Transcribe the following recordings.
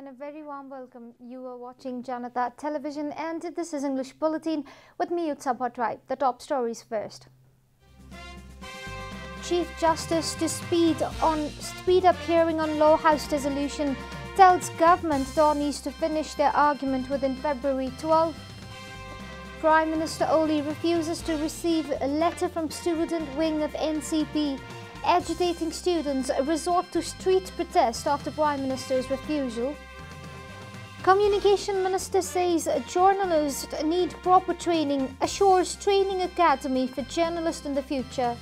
and a very warm welcome. You are watching Janata Television and this is English Bulletin with me, Utsabha Tribe. The top stories first. Chief Justice to speed up hearing on Law House dissolution, tells government attorneys to finish their argument within February 12. Prime Minister Oli refuses to receive a letter from student wing of NCP. Agitating students resort to street protest after Prime Minister's refusal. Communication Minister says journalists need proper training, assures training academy for journalists in the future.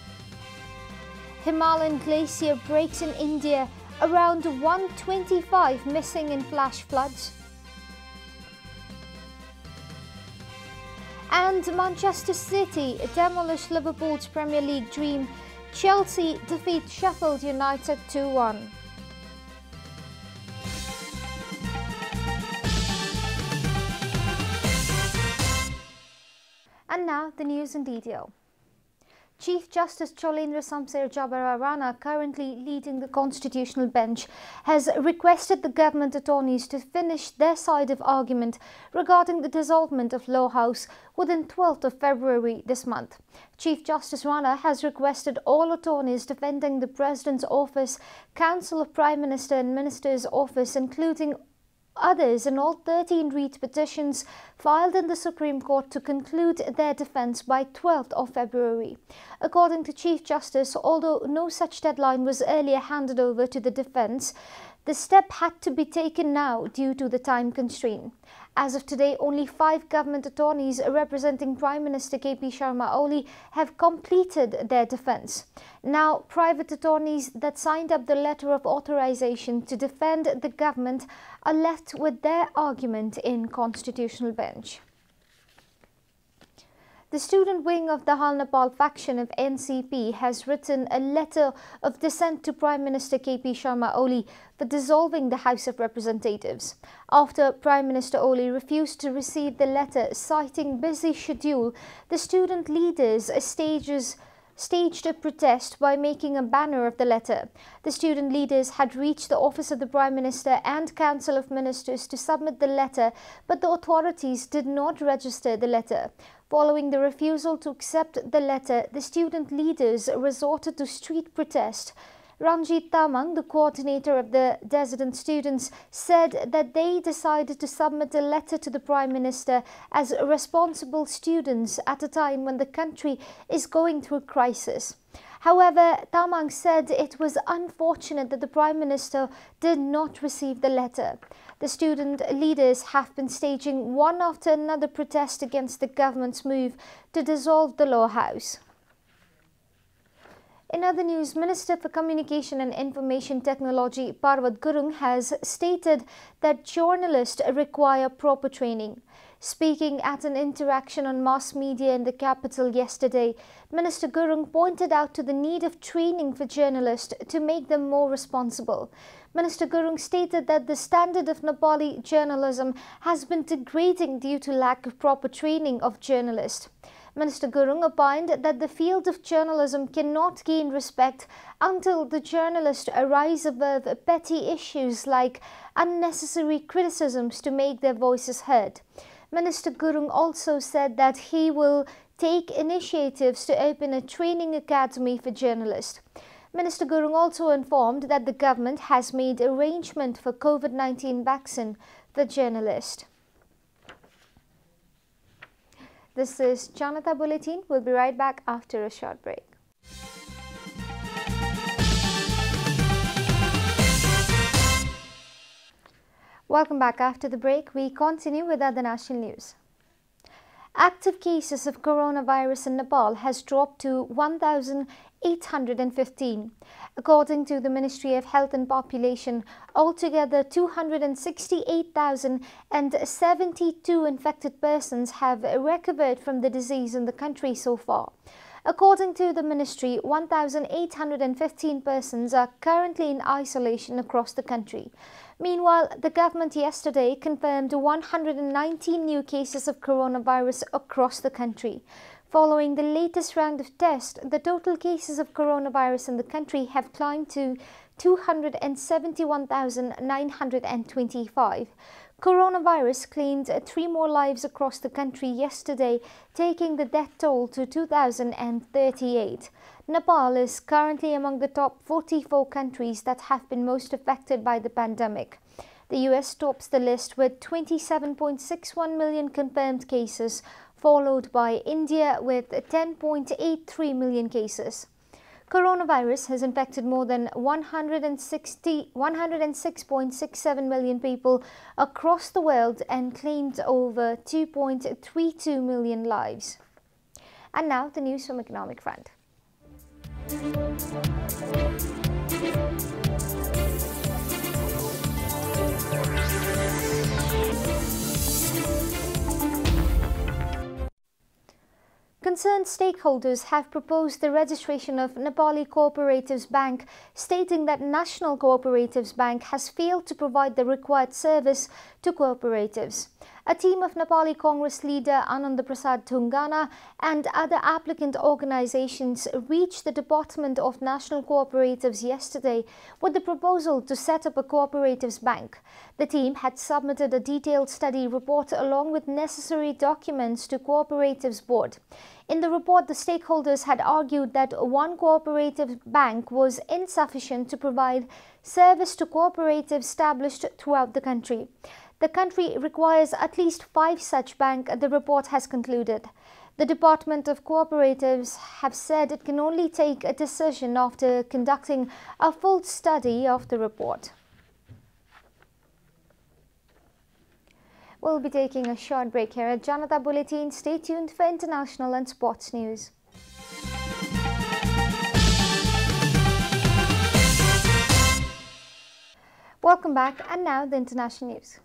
Himalayan glacier breaks in India, around 125 missing in flash floods. And Manchester City demolish Liverpool's Premier League dream. Chelsea defeat Sheffield United 2-1. And now the news in detail. Chief Justice Cholendra Samser Jabara Rana, currently leading the Constitutional Bench, has requested the government attorneys to finish their side of argument regarding the dissolvement of Law House within 12th of February this month. Chief Justice Rana has requested all attorneys defending the President's Office, Council of Prime Minister and Minister's Office, including others in all 13 writ petitions filed in the Supreme Court, to conclude their defence by 12th of February. According to Chief Justice, although no such deadline was earlier handed over to the defence, the step had to be taken now due to the time constraint. As of today, only 5 government attorneys representing Prime Minister KP Sharma Oli have completed their defence. Now, private attorneys that signed up the letter of authorization to defend the government are left with their argument in Constitutional Bench. The student wing of the Hal Nepal faction of NCP has written a letter of dissent to Prime Minister KP Sharma Oli for dissolving the House of Representatives. After Prime Minister Oli refused to receive the letter, citing busy schedule, the student leaders staged a protest by making a banner of the letter. The student leaders had reached the office of the Prime Minister and Council of Ministers to submit the letter, but the authorities did not register the letter. Following the refusal to accept the letter, the student leaders resorted to street protest. Ranjit Tamang, the coordinator of the dissident students, said that they decided to submit a letter to the Prime Minister as responsible students at a time when the country is going through a crisis. However, Tamang said it was unfortunate that the Prime Minister did not receive the letter. The student leaders have been staging one after another protest against the government's move to dissolve the Law House. In other news, Minister for Communication and Information Technology Parvat Gurung has stated that journalists require proper training. Speaking at an interaction on mass media in the capital yesterday, Minister Gurung pointed out to the need of training for journalists to make them more responsible. Minister Gurung stated that the standard of Nepali journalism has been degrading due to lack of proper training of journalists. Minister Gurung opined that the field of journalism cannot gain respect until the journalists rise above petty issues like unnecessary criticisms to make their voices heard. Minister Gurung also said that he will take initiatives to open a training academy for journalists. Minister Gurung also informed that the government has made arrangement for COVID-19 vaccine for journalists. This is Janata Bulletin. We'll be right back after a short break. Welcome back after the break. We continue with other national news. Active cases of coronavirus in Nepal has dropped to 1,815. According to the Ministry of Health and Population, altogether 268,072 infected persons have recovered from the disease in the country so far. According to the ministry, 1,815 persons are currently in isolation across the country. Meanwhile, the government yesterday confirmed 119 new cases of coronavirus across the country. Following the latest round of tests, the total cases of coronavirus in the country have climbed to 271,925. Coronavirus claimed 3 more lives across the country yesterday, taking the death toll to 2,038. Nepal is currently among the top 44 countries that have been most affected by the pandemic. The US tops the list with 27.61 million confirmed cases, followed by India with 10.83 million cases. Coronavirus has infected more than 106.67 million people across the world and claimed over 2.32 million lives. And now the news from economic front. Concerned stakeholders have proposed the registration of Nepali Cooperatives Bank, stating that National Cooperatives Bank has failed to provide the required service to cooperatives. A team of Nepali Congress leader Anand Prasad Thungana and other applicant organizations reached the Department of National Cooperatives yesterday with the proposal to set up a cooperatives bank. The team had submitted a detailed study report along with necessary documents to Cooperatives Board. In the report, the stakeholders had argued that one cooperative bank was insufficient to provide service to cooperatives established throughout the country. The country requires at least 5 such banks, the report has concluded. The Department of Cooperatives have said it can only take a decision after conducting a full study of the report. We'll be taking a short break here at Janata Bulletin. Stay tuned for international and sports news. Welcome back, and now the international news.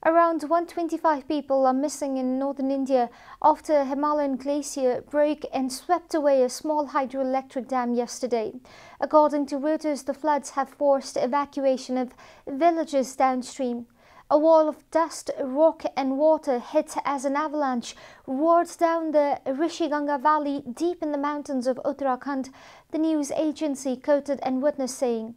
Around 125 people are missing in northern India after a Himalayan glacier broke and swept away a small hydroelectric dam yesterday. According to Reuters, the floods have forced evacuation of villages downstream. A wall of dust, rock and water hit as an avalanche roared down the Rishiganga Valley deep in the mountains of Uttarakhand, the news agency quoted an witness saying.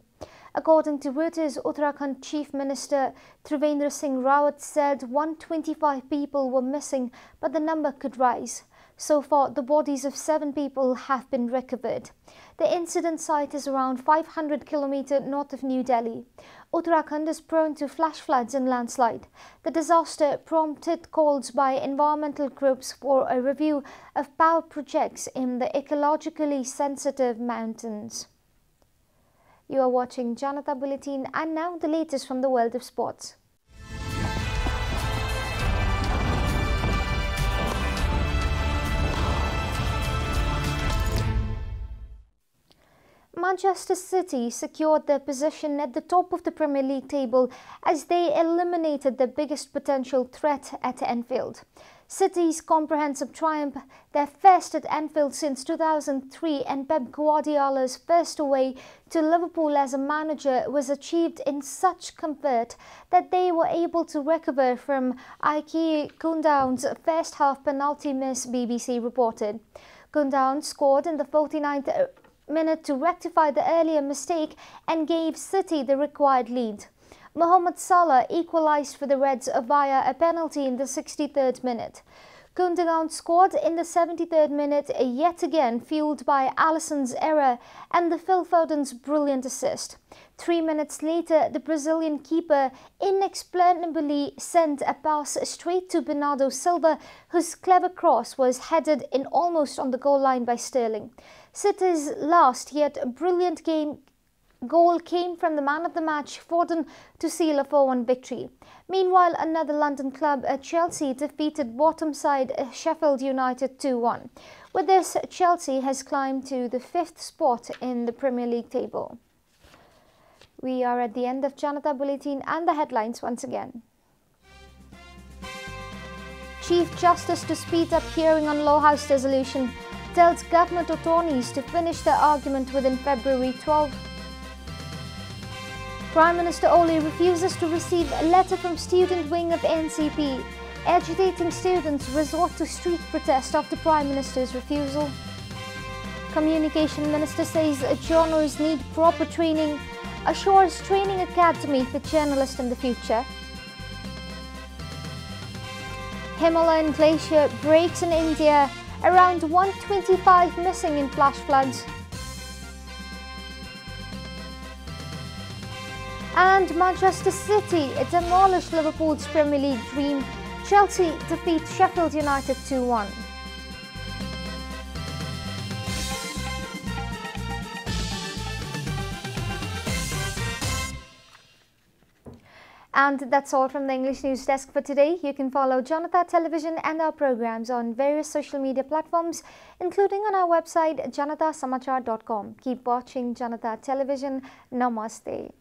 According to Reuters, Uttarakhand Chief Minister Trivendra Singh Rawat said 125 people were missing, but the number could rise. So far, the bodies of 7 people have been recovered. The incident site is around 500 km north of New Delhi. Uttarakhand is prone to flash floods and landslide. The disaster prompted calls by environmental groups for a review of power projects in the ecologically sensitive mountains. You are watching Janata Bulletin, and now the latest from the world of sports. Manchester City secured their position at the top of the Premier League table as they eliminated the biggest potential threat at Anfield. City's comprehensive triumph, their first at Anfield since 2003, and Pep Guardiola's first away to Liverpool as a manager, was achieved in such comfort that they were able to recover from Ike Gundogan's first half penalty miss, BBC reported. Gundogan scored in the 49th minute to rectify the earlier mistake and gave City the required lead. Mohamed Salah equalised for the Reds via a penalty in the 63rd minute. Gundogan scored in the 73rd minute, yet again fueled by Alisson's error and the Phil Foden's brilliant assist. 3 minutes later, the Brazilian keeper inexplicably sent a pass straight to Bernardo Silva, whose clever cross was headed in almost on the goal line by Sterling. City's last yet brilliant goal came from the man of the match, Foden, to seal a 4-1 victory. Meanwhile, another London club, Chelsea, defeated bottom side Sheffield United 2-1. With this, Chelsea has climbed to the 5th spot in the Premier League table. We are at the end of Janata Bulletin, and the headlines once again. Chief Justice to speed up hearing on Law House resolution. Tells government attorneys to finish their argument within February 12. Prime Minister Oli refuses to receive a letter from student wing of NCP. Agitating students resort to street protest after Prime Minister's refusal. Communication Minister says journalists need proper training, assures training academy for journalists in the future. Himalayan glacier breaks in India, around 125 missing in flash floods. And Manchester City demolished Liverpool's Premier League dream. Chelsea defeat Sheffield United 2-1. And that's all from the English News Desk for today. You can follow Janata Television and our programs on various social media platforms, including on our website janatasamachar.com. Keep watching Janata Television. Namaste.